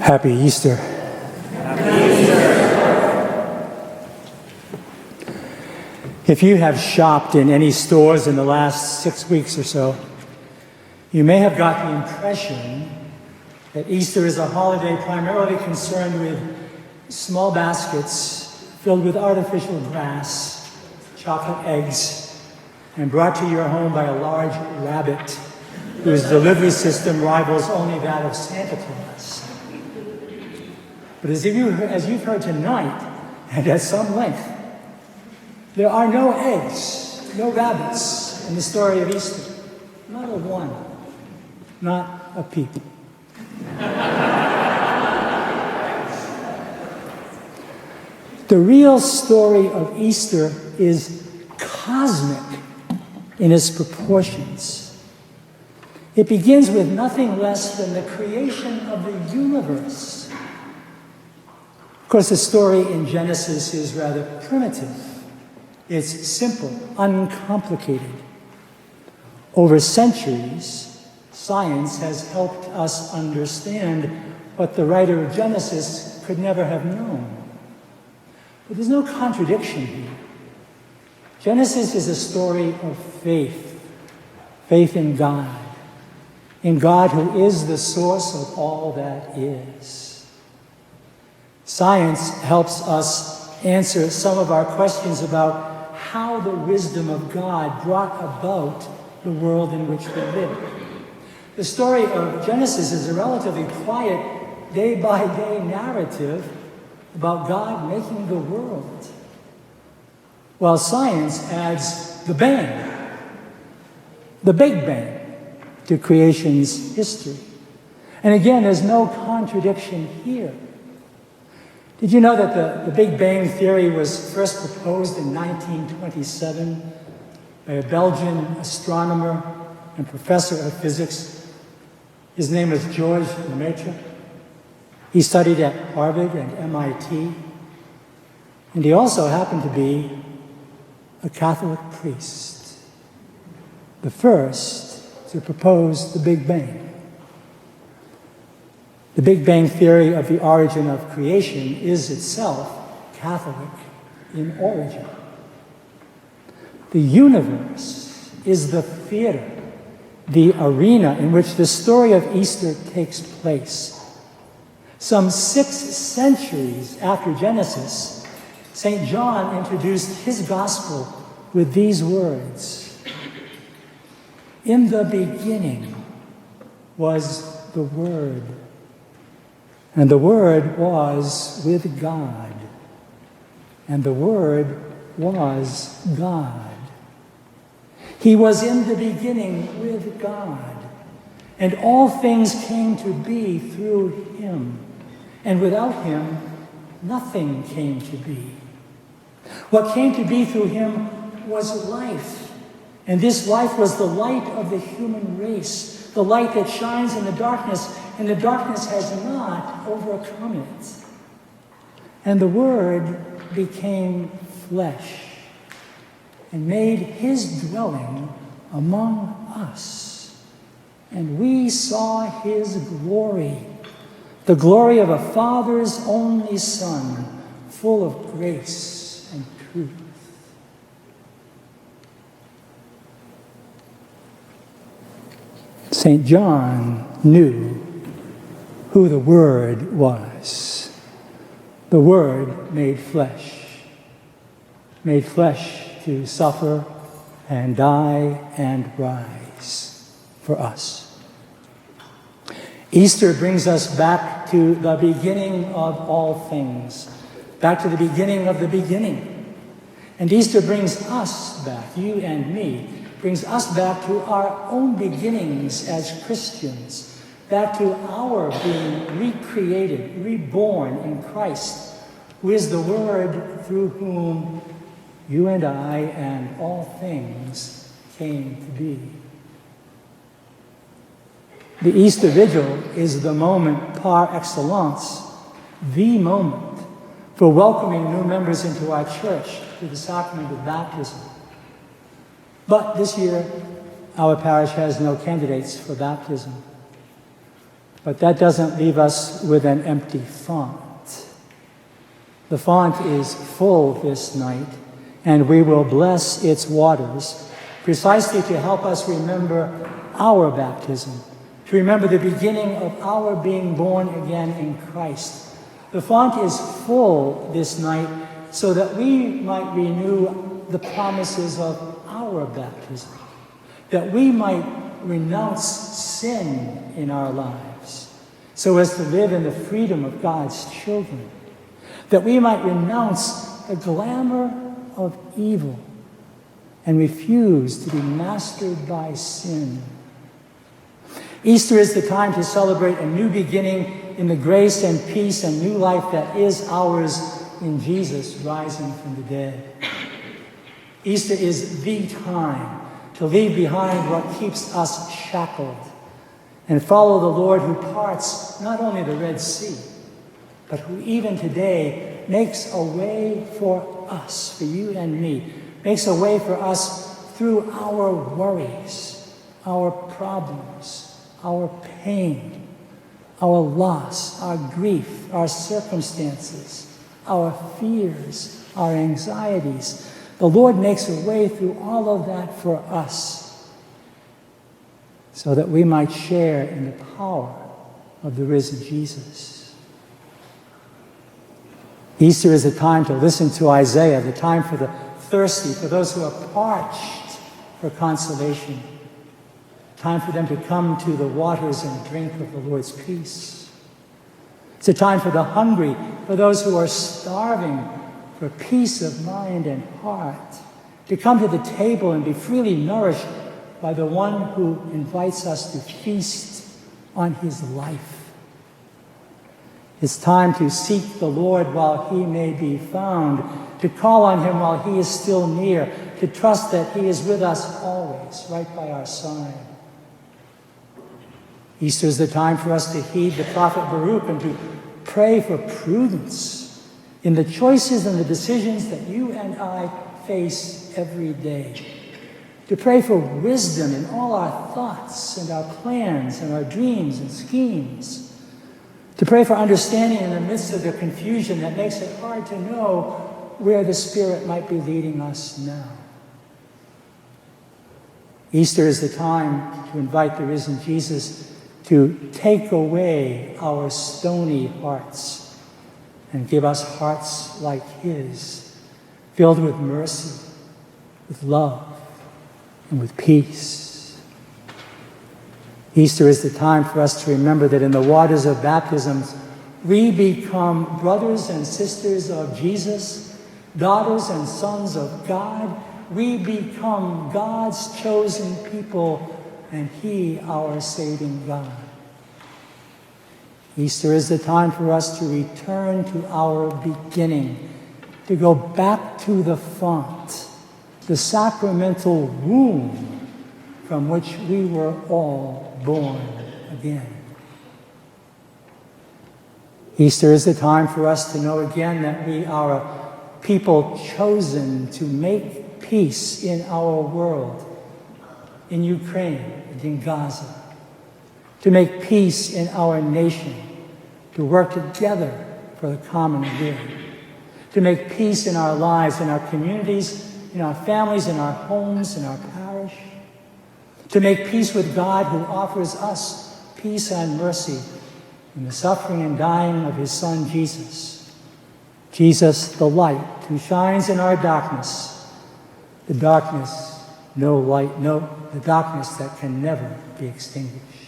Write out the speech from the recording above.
Happy Easter. Happy Easter. If you have shopped in any stores in the last 6 weeks or so, you may have got the impression that Easter is a holiday primarily concerned with small baskets filled with artificial grass, chocolate eggs, and brought to your home by a large rabbit whose delivery system rivals only that of Santa Claus. But as you've heard tonight, and at some length, there are no eggs, no rabbits in the story of Easter. Not a one. Not a peep. The real story of Easter is cosmic in its proportions. It begins with nothing less than the creation of the universe. Of course, the story in Genesis is rather primitive. It's simple, uncomplicated. Over centuries, science has helped us understand what the writer of Genesis could never have known. But there's no contradiction here. Genesis is a story of faith, faith in God who is the source of all that is. Science helps us answer some of our questions about how the wisdom of God brought about the world in which we live. The story of Genesis is a relatively quiet, day-by-day narrative about God making the world, while science adds the bang, the Big Bang, to creation's history. And again, there's no contradiction here. Did you know that the Big Bang theory was first proposed in 1927 by a Belgian astronomer and professor of physics? His name was Georges Lemaitre. He studied at Harvard and MIT, and he also happened to be a Catholic priest, the first to propose the Big Bang. The Big Bang theory of the origin of creation is itself Catholic in origin. The universe is the theater, the arena in which the story of Easter takes place. Some 6 centuries after Genesis, St. John introduced his gospel with these words: "In the beginning was the Word, and the Word was with God, and the Word was God. He was in the beginning with God, and all things came to be through him, and without him nothing came to be. What came to be through him was life, and this life was the light of the human race, the light that shines in the darkness, and the darkness has not overcome it. And the Word became flesh and made his dwelling among us. And we saw his glory, the glory of a Father's only Son, full of grace and truth." St. John knew who the Word was. The Word made flesh to suffer and die and rise for us. Easter brings us back to the beginning of all things, back to the beginning of the beginning. And Easter brings us back, you and me, brings us back to our own beginnings as Christians, back to our being recreated, reborn in Christ, who is the Word through whom you and I and all things came to be. The Easter Vigil is the moment par excellence, the moment for welcoming new members into our church through the sacrament of baptism. But this year, our parish has no candidates for baptism. But that doesn't leave us with an empty font. The font is full this night, and we will bless its waters precisely to help us remember our baptism, to remember the beginning of our being born again in Christ. The font is full this night so that we might renew the promises of our baptism, that we might renounce sin in our lives so as to live in the freedom of God's children, that we might renounce the glamour of evil and refuse to be mastered by sin. Easter is the time to celebrate a new beginning in the grace and peace and new life that is ours in Jesus rising from the dead. Easter is the time to leave behind what keeps us shackled and follow the Lord who parts not only the Red Sea, but who even today makes a way for us, for you and me, makes a way for us through our worries, our problems, our pain, our loss, our grief, our circumstances, our fears, our anxieties. The Lord makes a way through all of that for us so that we might share in the power of the risen Jesus. Easter is a time to listen to Isaiah, the time for the thirsty, for those who are parched for consolation, time for them to come to the waters and drink of the Lord's peace. It's a time for the hungry, for those who are starving for peace of mind and heart, to come to the table and be freely nourished by the one who invites us to feast on his life. It's time to seek the Lord while he may be found, to call on him while he is still near, to trust that he is with us always, right by our side. Easter is the time for us to heed the prophet Baruch and to pray for prudence in the choices and the decisions that you and I face every day. To pray for wisdom in all our thoughts and our plans and our dreams and schemes. To pray for understanding in the midst of the confusion that makes it hard to know where the Spirit might be leading us now. Easter is the time to invite the risen Jesus to take away our stony hearts and give us hearts like his, filled with mercy, with love, and with peace. Easter is the time for us to remember that in the waters of baptism, we become brothers and sisters of Jesus, daughters and sons of God. We become God's chosen people, and he our saving God. Easter is the time for us to return to our beginning, to go back to the font, the sacramental womb from which we were all born again. Easter is the time for us to know again that we are a people chosen to make peace in our world, in Ukraine and in Gaza, to make peace in our nation, to work together for the common good, to make peace in our lives, in our communities, in our families, in our homes, in our parish, to make peace with God who offers us peace and mercy in the suffering and dying of his Son, Jesus. Jesus, the light, who shines in our darkness, the darkness that can never be extinguished.